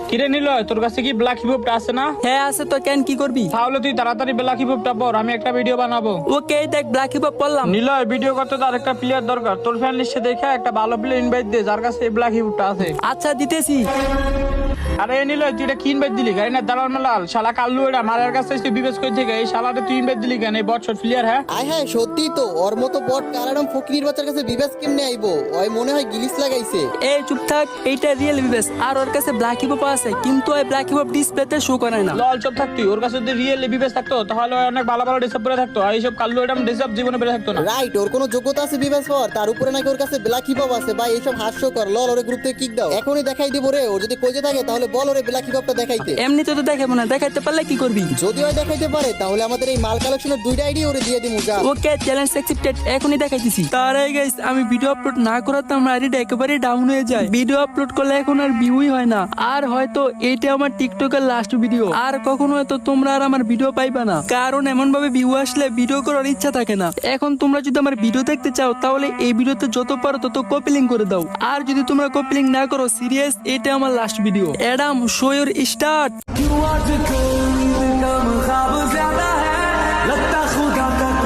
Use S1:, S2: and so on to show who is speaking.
S1: কিরে নিল তোর কাছে কি ব্ল্যাক হিপহপটা আছে না?
S2: হ্যাঁ আছে তো, কেন কি করবি?
S1: তাহলে তুই তাড়াতাড়ি ব্ল্যাক হিপহপটা পর, আমি একটা ভিডিও বানাবো।
S2: ওকে দেখ ব্ল্যাক হিপ পড়লাম।
S1: নিলয় ভিডিও করতে তো আরেকটা প্লেয়ার দরকার, তোর ফ্যান লিস্টে দেখে একটা ভালো প্লেয়ার ইনভাইট দে যার কাছে এই ব্ল্যাক হিপহপটা আছে।
S2: আচ্ছা দিতেছি।
S1: আরে নিলয় তুই এটা কি ইনভাইট দিলি? গাড়ি না দাঁড়ান লাল শালা কাল্লু, এটা মারার কাছে তুই বিবেচ করে থেকে এই শালাটা তুই ইনভাইট দিলি কেন? এই বটশট প্লেয়ার হ্যাঁ?
S3: আয় হ্যাঁ সত্যি তো, ওর মতো বট কারাডম ফকির বাচ্চার কাছে বিবেস কেমনে আইবো? ওই মনে হয় গিলিস লাগাইছে।
S2: এই চুপ থাক, এইটা রিয়েল বিবেস। আর ওর কাছে ব্ল্যাক হিপ আছে, কিন্তু ওই ব্ল্যাক হিপ ডিসপ্লেতে শো করে না।
S1: লল চুপ থাকতি, ওর কাছে যদি রিয়েল বিবেচ থাকতো তাহলে ও অনেক ভালো ভালো ডিসার্ভ করে থাকতো, আর এইসব কাল্লু এটা ডিসার্ভ জীবনে বেড়ে থাকতো না।
S3: রাইট, ওর কোনো যোগ্যতা আছে বিবেস হওয়ার, তার উপরে নাকি ওর কাছে ব্ল্যাক হিপ আছে। ভাই এইসব হাস্যকর। লল ওরে গ্রুপ থেকে কিক দাও, এখনই দেখাই দিব রে। ও যদি কইতে থাকে তাহলে বল ওরে ব্ল্যাক হিপটা দেখাইতে।
S2: এমনিতে তো দেখাবো না, দেখাইতে পারলে কি করবি?
S3: যদি ওই দেখাইতে পারে তাহলে আমাদের এই মাল কালেকশনের দুইটা আইডি ওরে দিয়ে দিমু যা।
S2: ওকে চ্যালেঞ্জ অ্যাকসেপ্টেড, এখনই দেখাইতেছি। তার আগে গাইস আমি ভিডিও আপলোড না করাতে আমার আইডিটা একেবারে ডাউন হয়ে যায়। ভিডিও আপলোড করলে এখন আর ভিউই হয় না। আর হয়তো এইটা আমার টিকটকের লাস্ট ভিডিও, আর কখনো হয়তো তোমরা আর আমার ভিডিও পাইবা না, কারণ এমন ভাবে ভিউ আসলে ভিডিও করার ইচ্ছা থাকে না। এখন তোমরা যদি আমার ভিডিও দেখতে চাও তাহলে এই ভিডিওতে যত পারো তত কপি লিঙ্ক করে দাও। আর যদি তোমরা কপি লিঙ্ক না করো সিরিয়াস, এটা আমার last video. Adam show your start.